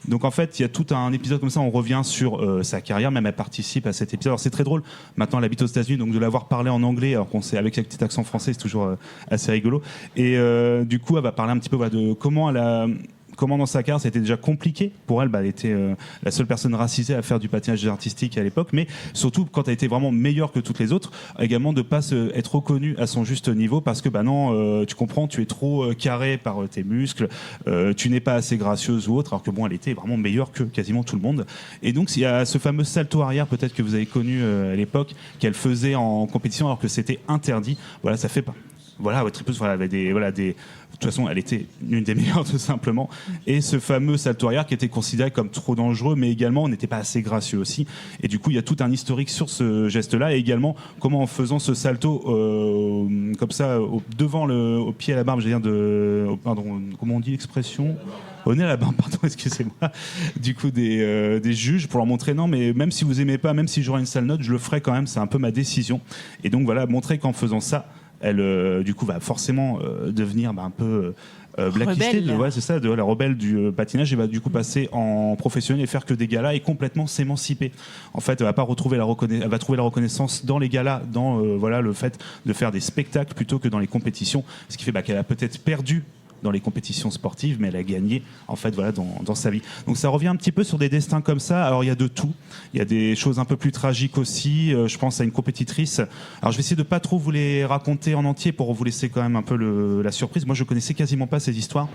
Donc en fait, il y a tout un épisode comme ça, on revient sur sa carrière, même elle participe à cet épisode. Alors c'est très drôle, maintenant elle habite aux États-Unis, donc de l'avoir parlé en anglais, alors qu'on sait avec un petit accent français, c'est toujours assez rigolo. Et du coup, elle va parler un petit peu de comment dans sa carrière c'était déjà compliqué pour elle. Elle était la seule personne racisée à faire du patinage artistique à l'époque, mais surtout quand elle était vraiment meilleure que toutes les autres, également de pas être reconnue à son juste niveau parce que non, tu comprends, tu es trop carré par tes muscles, tu n'es pas assez gracieuse ou autre, alors que bon, elle était vraiment meilleure que quasiment tout le monde. Et donc il y a ce fameux salto arrière, peut-être que vous avez connu à l'époque, qu'elle faisait en compétition alors que c'était interdit. Voilà, ça fait pas. Voilà, tripleuse, avait des. De toute façon, elle était l'une des meilleures, tout simplement. Et ce fameux salto arrière qui était considéré comme trop dangereux, mais également, on n'était pas assez gracieux aussi. Et du coup, il y a tout un historique sur ce geste-là, et également comment en faisant ce salto comme ça, au pied à la barbe, pardon, comment on dit l'expression ? Au nez à la barbe, pardon, excusez-moi. Du coup, des juges pour leur montrer non, mais même si vous aimez pas, même si j'aurais une sale note, je le ferai quand même. C'est un peu ma décision. Et donc voilà, montrer qu'en faisant ça, elle du coup va forcément devenir un peu blacklistée, ouais, c'est ça, de la rebelle du patinage, et va du coup passer en professionnel et faire que des galas et complètement s'émanciper. En fait, elle va trouver la reconnaissance dans les galas, dans le fait de faire des spectacles plutôt que dans les compétitions, ce qui fait qu'elle a peut-être perdu dans les compétitions sportives, mais elle a gagné en fait dans sa vie. Donc ça revient un petit peu sur des destins comme ça. Alors il y a de tout. Il y a des choses un peu plus tragiques aussi. Je pense à une compétitrice. Alors je vais essayer de pas trop vous les raconter en entier pour vous laisser quand même un peu la surprise. Moi je connaissais quasiment pas ces histoires.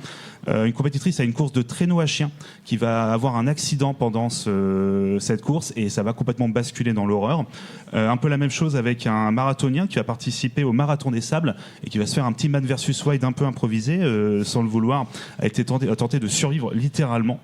Une compétitrice a une course de traîneau à chien qui va avoir un accident pendant cette course et ça va complètement basculer dans l'horreur. Un peu la même chose avec un marathonien qui va participer au marathon des sables et qui va se faire un petit man versus wild un peu improvisé. Sans le vouloir, a tenté de survivre littéralement.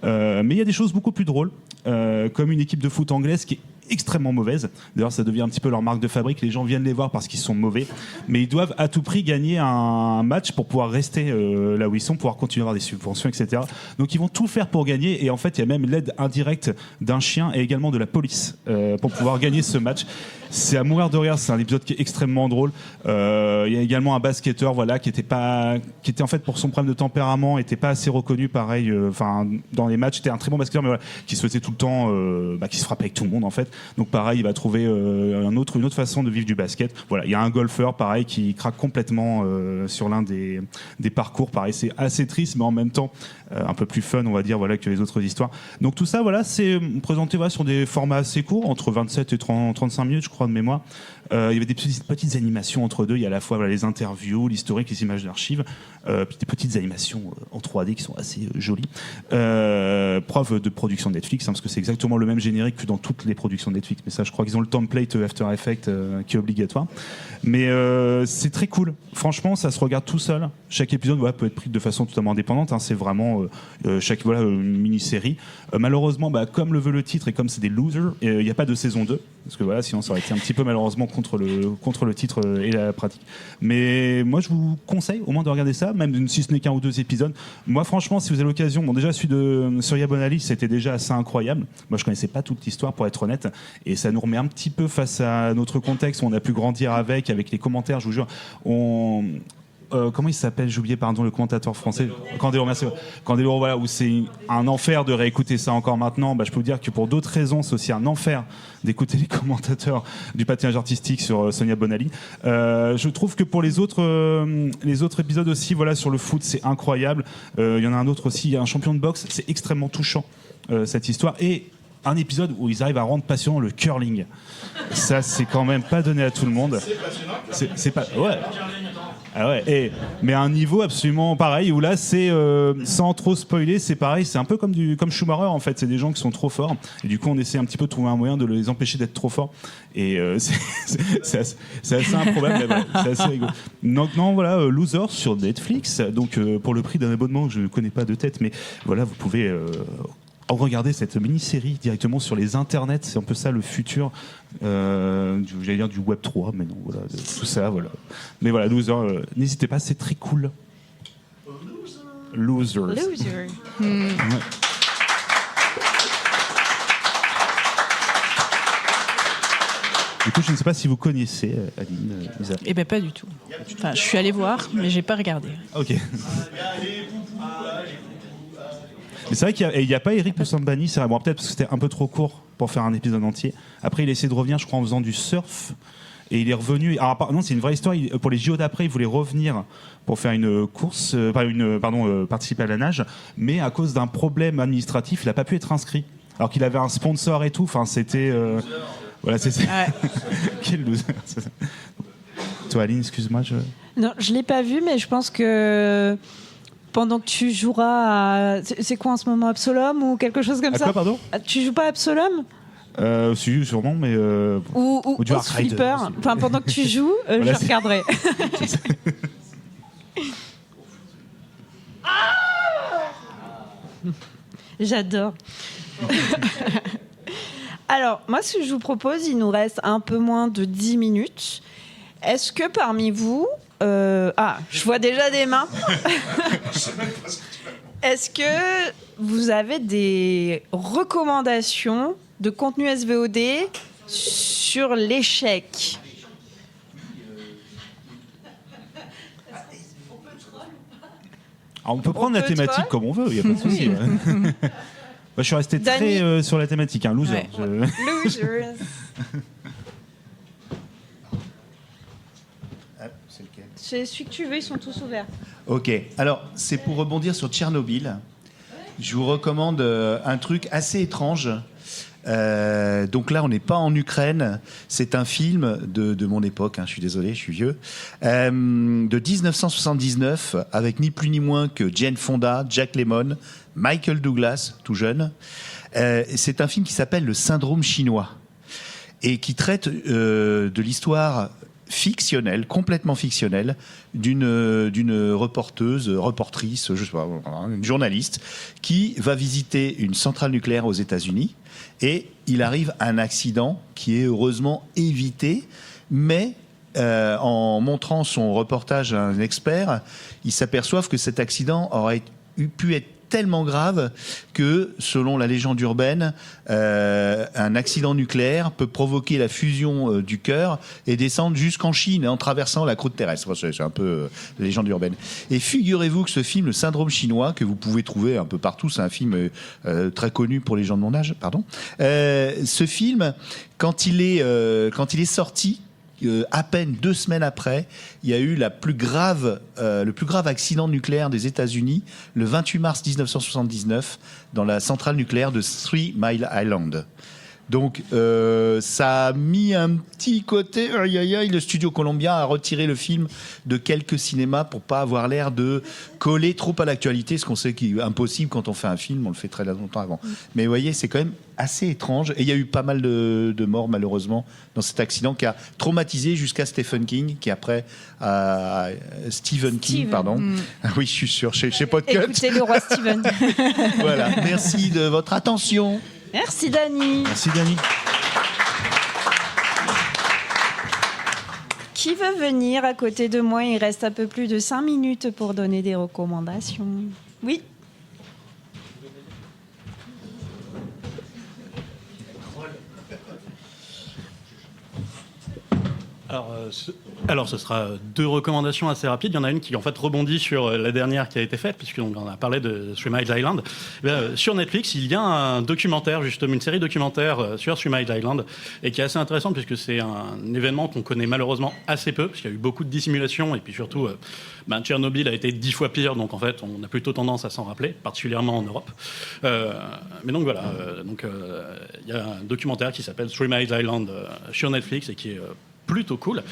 Mais il y a des choses beaucoup plus drôles, comme une équipe de foot anglaise qui est extrêmement mauvaise. D'ailleurs, ça devient un petit peu leur marque de fabrique. Les gens viennent les voir parce qu'ils sont mauvais, mais ils doivent à tout prix gagner un match pour pouvoir rester là où ils sont, pouvoir continuer à avoir des subventions, etc. Donc, ils vont tout faire pour gagner. Et en fait, il y a même l'aide indirecte d'un chien et également de la police pour pouvoir gagner ce match. C'est à mourir de rire. C'est un épisode qui est extrêmement drôle. Il y a également un basketteur, qui était en fait pour son problème de tempérament, était pas assez reconnu, pareil. Dans les matchs, était un très bon basketteur, mais qui se faisait tout le temps, qui se frappait avec tout le monde en fait. Donc pareil, il va trouver une autre façon de vivre du basket. Voilà, il y a un golfeur pareil qui craque complètement sur l'un des parcours. Pareil, c'est assez triste, mais en même temps un peu plus fun, on va dire, que les autres histoires. Donc tout ça, c'est présenté sur des formats assez courts, entre 27 et 35 minutes, je crois, de mémoire. Il y avait des petites animations entre deux. Il y a à la fois les interviews, l'historique, les images d'archives, puis des petites animations en 3D qui sont assez jolies. Preuve de production de Netflix, parce que c'est exactement le même générique que dans toutes les productions de Netflix. Mais ça, je crois qu'ils ont le template After Effects qui est obligatoire. Mais c'est très cool. Franchement, ça se regarde tout seul. Chaque épisode peut être pris de façon totalement indépendante. C'est vraiment une mini-série. Malheureusement, comme le veut le titre et comme c'est des losers, il n'y a pas de saison 2. Parce que sinon ça aurait été un petit peu malheureusement contre le titre et la pratique. Mais moi je vous conseille au moins de regarder ça, même si ce n'est qu'un ou deux épisodes. Moi franchement, si vous avez l'occasion, déjà celui de Surya Bonali, c'était déjà assez incroyable. Moi je connaissais pas toute l'histoire pour être honnête, et ça nous remet un petit peu face à notre contexte où on a pu grandir avec les commentaires, je vous jure. Comment il s'appelle, j'ai oublié, le commentateur français Candeloro, merci. Candeloro, où c'est un enfer de réécouter ça encore maintenant. Je peux vous dire que pour d'autres raisons, c'est aussi un enfer d'écouter les commentateurs du patinage artistique sur Sonia Bonali. Je trouve que pour les autres épisodes aussi, sur le foot, c'est incroyable. Il y en a un autre aussi, il y a un champion de boxe, c'est extrêmement touchant, cette histoire. Et un épisode où ils arrivent à rendre passionnant le curling. Ça, c'est quand même pas donné à tout le monde. C'est passionnant. C'est pas... Ouais. Ah ouais, mais à un niveau absolument pareil, où là c'est sans trop spoiler, c'est pareil, c'est un peu comme Schumacher en fait, c'est des gens qui sont trop forts et du coup on essaie un petit peu de trouver un moyen de les empêcher d'être trop forts et c'est assez improbable, mais c'est assez rigolo. Donc Losers sur Netflix, donc pour le prix d'un abonnement que je ne connais pas de tête, mais vous pouvez regardez cette mini-série directement sur les internets, c'est un peu ça le futur, j'allais dire du Web 3, mais non, voilà, tout ça, voilà. Mais voilà, Loser, n'hésitez pas, c'est très cool. Losers. Loser. Ouais. Du coup, je ne sais pas si vous connaissez Aline, Isa. Eh ben pas du tout. Enfin, je suis allée voir, mais j'ai pas regardé. Ok. Mais c'est vrai qu'il n'y a pas Eric Poussambani, c'est vrai. Bon, peut-être parce que c'était un peu trop court pour faire un épisode entier. Après, il a essayé de revenir, je crois, en faisant du surf. Et il est revenu. Alors, non, c'est une vraie histoire. Pour les JO d'après, il voulait revenir pour faire une course, participer à la nage. Mais à cause d'un problème administratif, il n'a pas pu être inscrit. Alors qu'il avait un sponsor et tout. Enfin, c'était. Voilà, c'est. Ouais. Quel loser. Toi, Aline, excuse-moi. Non, je l'ai pas vu, mais je pense que pendant que tu joueras à... C'est quoi en ce moment, Absolum ou quelque chose comme À ça? quoi, pardon? Tu joues pas à Absolum? Si, sûrement, mais. Ou du House Ark Ride. Flipper. Enfin, pendant que tu joues, Voilà, je regarderai. J'adore. Alors, moi, ce que je vous propose, il nous reste un peu moins de 10 minutes. Est-ce que parmi vous... je vois déjà des mains. Est-ce que vous avez des recommandations de contenu SVOD sur l'échec? Alors, on peut prendre la peut thématique troll comme on veut, il n'y a pas de souci. Ouais. Moi, je suis resté Dany. très sur la thématique, hein, loser. Ouais. Losers. C'est lequel ? C'est celui que tu veux, ils sont tous ouverts. Ok, alors c'est pour rebondir sur Tchernobyl. Je vous recommande un truc assez étrange. Donc là, on n'est pas en Ukraine. C'est un film de mon époque, hein, je suis désolé, je suis vieux, de 1979, avec ni plus ni moins que Jane Fonda, Jack Lemmon, Michael Douglas, tout jeune. C'est un film qui s'appelle Le Syndrome chinois et qui traite de l'histoire fictionnelle, complètement fictionnelle, d'une reportrice, je sais pas, une journaliste, qui va visiter une centrale nucléaire aux États-Unis. Et il arrive un accident qui est heureusement évité, mais en montrant son reportage à un expert, ils s'aperçoivent que cet accident aurait pu être tellement grave que, selon la légende urbaine, un accident nucléaire peut provoquer la fusion du cœur et descendre jusqu'en Chine en traversant la croûte terrestre. C'est un peu la légende urbaine. Et figurez-vous que ce film, Le Syndrome chinois, que vous pouvez trouver un peu partout, c'est un film très connu pour les gens de mon âge, pardon. Ce film, quand il est sorti, à peine 2 semaines après, il y a eu le plus grave accident nucléaire des États-Unis, le 28 mars 1979, dans la centrale nucléaire de 3 Mile Island. Donc, ça a mis un petit côté... Le studio colombien a retiré le film de quelques cinémas pour pas avoir l'air de coller trop à l'actualité, ce qu'on sait qui est impossible quand on fait un film, on le fait très longtemps avant. Mais vous voyez, c'est quand même assez étrange. Et il y a eu pas mal de morts, malheureusement, dans cet accident qui a traumatisé jusqu'à Stephen King, qui après... Stephen King, pardon. Ah oui, je suis sûr, chez Podcut. Écoutez le roi Steven. Voilà, merci de votre attention. Merci Dany. Merci, Dany. Qui veut venir à côté de moi? Il reste un peu plus de 5 minutes pour donner des recommandations. Oui. Alors, ce sera 2 recommandations assez rapides. Il y en a une qui, en fait, rebondit sur la dernière qui a été faite, puisqu'on a parlé de Three Mile Island. Sur Netflix, il y a un documentaire, justement, une série documentaire sur Three Mile Island, et qui est assez intéressante, puisque c'est un événement qu'on connaît malheureusement assez peu, parce qu'il y a eu beaucoup de dissimulation, et puis surtout, Tchernobyl a été 10 fois pire, donc en fait, on a plutôt tendance à s'en rappeler, particulièrement en Europe. Mais donc voilà, il y a un documentaire qui s'appelle Three Mile Island sur Netflix, et qui est plutôt cool.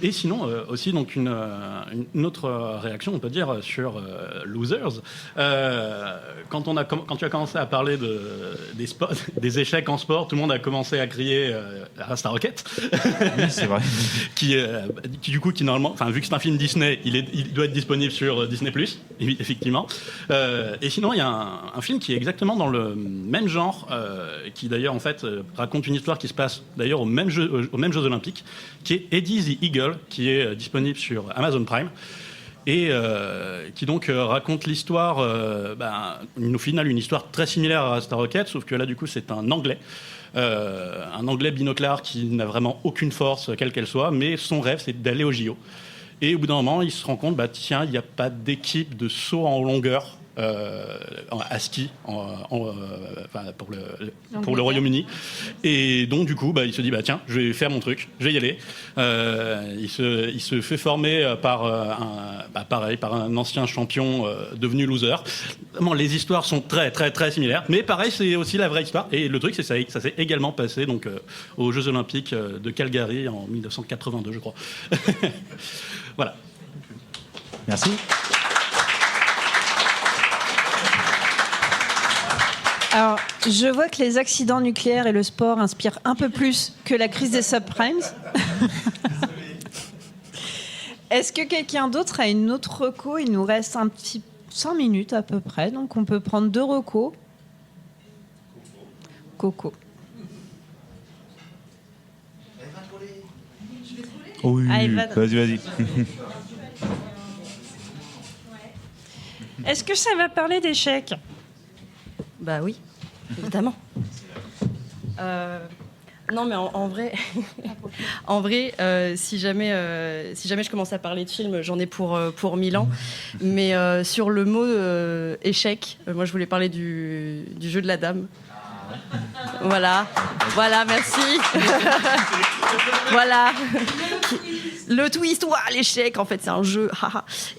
Et sinon, aussi donc une autre réaction, on peut dire, sur Losers. Quand tu as commencé à parler des sports, des échecs en sport, tout le monde a commencé à crier à Star Rocket. Oui, c'est vrai. qui du coup, qui normalement, enfin, vu que c'est un film Disney, il doit être disponible sur Disney+, effectivement. Et sinon, il y a un film qui est exactement dans le même genre, qui d'ailleurs, en fait, raconte une histoire qui se passe d'ailleurs aux mêmes Jeux Olympiques, qui est Eddie the Eagle, qui est disponible sur Amazon Prime. Et qui donc raconte l'histoire, au final, une histoire très similaire à Star Rocket, sauf que là, du coup, c'est un Anglais binoclard qui n'a vraiment aucune force, quelle qu'elle soit, mais son rêve, c'est d'aller au JO. Et au bout d'un moment, il se rend compte, tiens, il n'y a pas d'équipe de saut en longueur à ski pour le Royaume-Uni. Et donc, du coup, il se dit, tiens, je vais faire mon truc, je vais y aller. Il se fait former par un ancien champion devenu loser. Les histoires sont très, très, très similaires. Mais pareil, c'est aussi la vraie histoire. Et le truc, c'est que ça s'est également passé donc, aux Jeux Olympiques de Calgary en 1982, je crois. Voilà. Merci. Alors, je vois que les accidents nucléaires et le sport inspirent un peu plus que la crise des subprimes. Est-ce que quelqu'un d'autre a une autre reco ? Il nous reste un petit 5 minutes à peu près, donc on peut prendre 2 recos. Coco. Oh oui, Allez, vas-y. Est-ce que ça va parler d'échecs ? Bah oui, évidemment. Non, mais en vrai, si jamais je commence à parler de film, j'en ai pour 1000 ans. Mais sur le mot échec, moi je voulais parler du jeu de la dame. Voilà, merci. Voilà. Le twist, l'échec, en fait, c'est un jeu.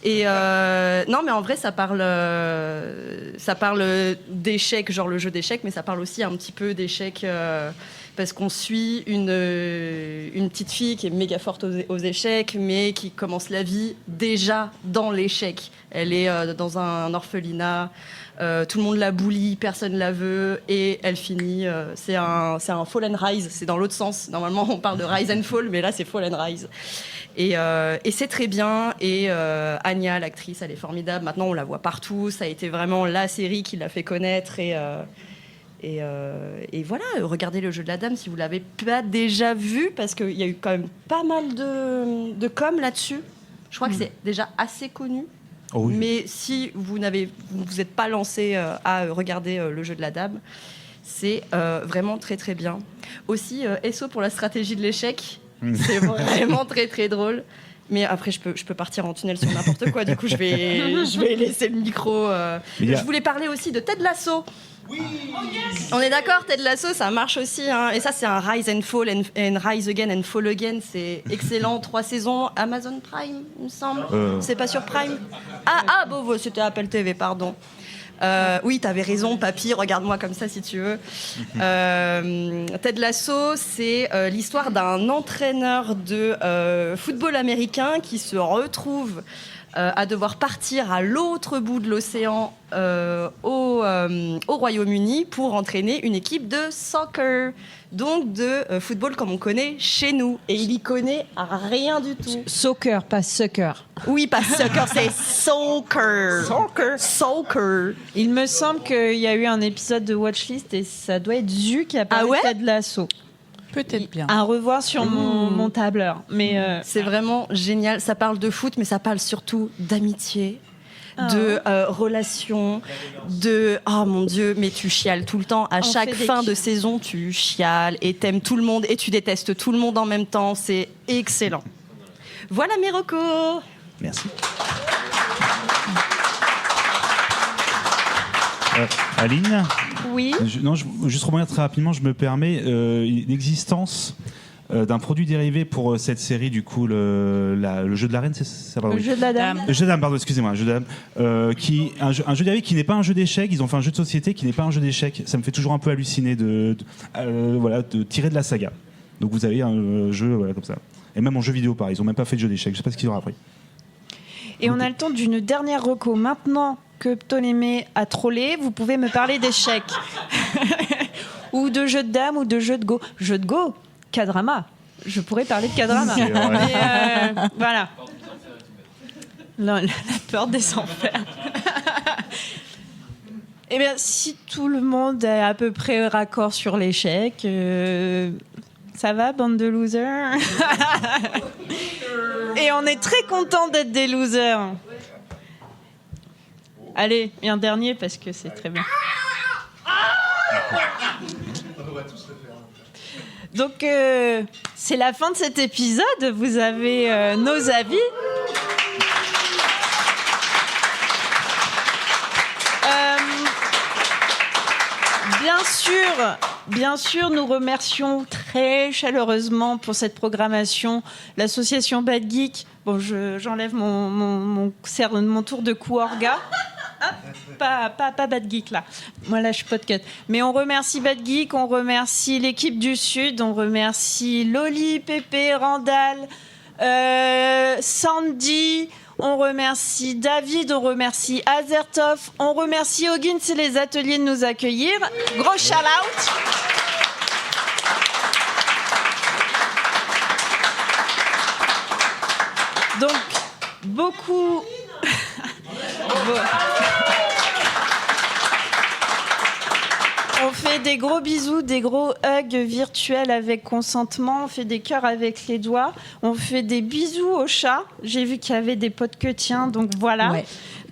Et non, mais en vrai, ça parle d'échecs, genre le jeu d'échecs, mais ça parle aussi un petit peu d'échecs parce qu'on suit une petite fille qui est méga forte aux échecs, mais qui commence la vie déjà dans l'échec. Elle est dans un orphelinat. Tout le monde la bully, personne la veut, et elle finit. C'est un fall and rise, c'est dans l'autre sens. Normalement, on parle de rise and fall, mais là, c'est fall and rise. Et c'est très bien. Et Anya, l'actrice, elle est formidable. Maintenant, on la voit partout. Ça a été vraiment la série qui l'a fait connaître. Et voilà, regardez le jeu de la dame si vous l'avez pas déjà vu, parce qu'il y a eu quand même pas mal de com là-dessus. Je crois que c'est déjà assez connu. Oh oui. Mais si vous n'êtes pas lancé à regarder le jeu de la dame, c'est vraiment très très bien. Aussi, SO pour la stratégie de l'échec, c'est vraiment très très drôle. Mais après, je peux partir en tunnel sur n'importe quoi. Du coup, je vais laisser le micro. Je voulais parler aussi de Ted Lasso. Oui. On est d'accord, Ted Lasso, ça marche aussi. Hein. Et ça, c'est un rise and fall and rise again and fall again. C'est excellent. 3 saisons. Amazon Prime, il me semble. C'est pas sur Prime. Bon, c'était Apple TV, pardon. Oui, t'avais raison, papy, regarde-moi comme ça si tu veux. Ted Lasso, c'est l'histoire d'un entraîneur de football américain qui se retrouve à devoir partir à l'autre bout de l'océan au Royaume-Uni pour entraîner une équipe de soccer, donc de football comme on connaît chez nous. Et il y connaît rien du tout. Soccer, pas sucker. Oui, pas soccer, c'est soccer. Soccer. Il me semble qu'il y a eu un épisode de Watchlist et ça doit être Zu qui a parlé de Ted Lasso. Peut-être bien. À revoir sur mon tableur. Mais c'est vraiment génial. Ça parle de foot, mais ça parle surtout d'amitié, de relations, de... Oh mon Dieu, mais tu chiales tout le temps. À chaque fin de saison, tu chiales et t'aimes tout le monde et tu détestes tout le monde en même temps. C'est excellent. Voilà mes recos. Merci. Aline ? oui. Juste rebondir très rapidement, je me permets, l'existence d'un produit dérivé pour cette série, du coup, le jeu de la reine, c'est ça? Le jeu de la dame. Le jeu de la dame, pardon, excusez-moi, un jeu de la dame, un jeu dérivé qui n'est pas un jeu d'échecs. Ils ont fait un jeu de société qui n'est pas un jeu d'échecs. Ça me fait toujours un peu halluciner de tirer de la saga. Donc vous avez un jeu comme ça. Et même en jeu vidéo, pareil. Ils ont même pas fait de jeu d'échecs. Je sais pas ce qu'ils ont appris. Et on a le temps d'une dernière reco. Maintenant que Ptolémée a trollé, vous pouvez me parler d'échecs. Ou de jeux de dames ou de jeux de go. Jeux de go, K-drama. Je pourrais parler de K-drama. C'est vrai. Mais, voilà. La peur des enfers. Eh bien, si tout le monde est à peu près raccord sur l'échec, ça va, bande de losers? Et on est très content d'être des losers. Allez, et un dernier parce que c'est très bien. Donc, c'est la fin de cet épisode. Vous avez nos avis. Bien sûr, nous remercions très chaleureusement pour cette programmation l'association Bad Geek. Bon, j'enlève mon tour de cou orga. Ah, pas Bad Geek là. Moi là, je suis podcast. Mais on remercie Bad Geek, on remercie l'équipe du Sud, on remercie Loli, Pépé, Randall, Sandy. On remercie David, on remercie Azertov, on remercie Hoggins et les ateliers de nous accueillir. Gros shout-out. Donc, beaucoup... On fait des gros bisous, des gros hugs virtuels avec consentement. On fait des cœurs avec les doigts. On fait des bisous aux chats. J'ai vu qu'il y avait des potes que tiens, donc voilà. Ouais.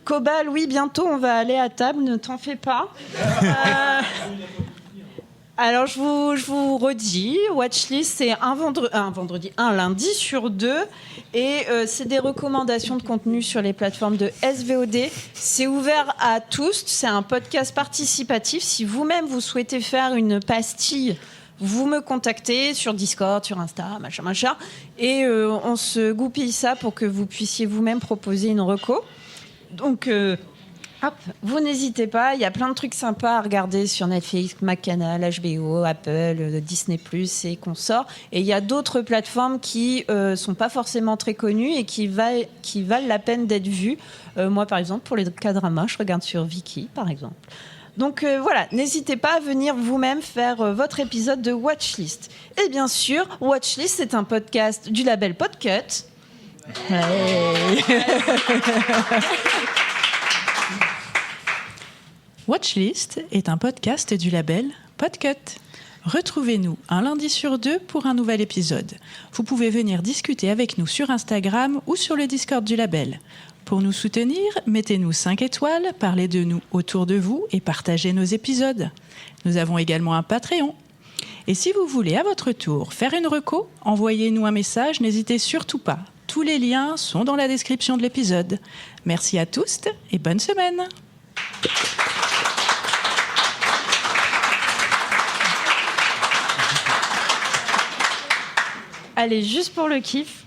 Cobal, oui, bientôt on va aller à table, ne t'en fais pas. Alors je vous redis, Watchlist c'est un lundi sur 2 et c'est des recommandations de contenu sur les plateformes de SVOD. C'est ouvert à tous, c'est un podcast participatif. Si vous-même vous souhaitez faire une pastille, vous me contactez sur Discord, sur Insta, machin, et on se goupille ça pour que vous puissiez vous-même proposer une reco. Donc hop, vous n'hésitez pas, il y a plein de trucs sympas à regarder sur Netflix, McCanal, HBO, Apple, Disney+, et consorts. Et il y a d'autres plateformes qui sont pas forcément très connues et qui valent la peine d'être vues. Moi, par exemple, pour les K-dramas, je regarde sur Viki, par exemple. Donc voilà, n'hésitez pas à venir vous-même faire votre épisode de Watchlist. Et bien sûr, Watchlist, c'est un podcast du label Podcut. Hey. Watchlist est un podcast du label Podcut. Retrouvez-nous un lundi sur 2 pour un nouvel épisode. Vous pouvez venir discuter avec nous sur Instagram ou sur le Discord du label. Pour nous soutenir, mettez-nous 5 étoiles, parlez de nous autour de vous et partagez nos épisodes. Nous avons également un Patreon. Et si vous voulez à votre tour faire une reco, envoyez-nous un message, n'hésitez surtout pas. Tous les liens sont dans la description de l'épisode. Merci à tous et bonne semaine. Allez, juste pour le kiff,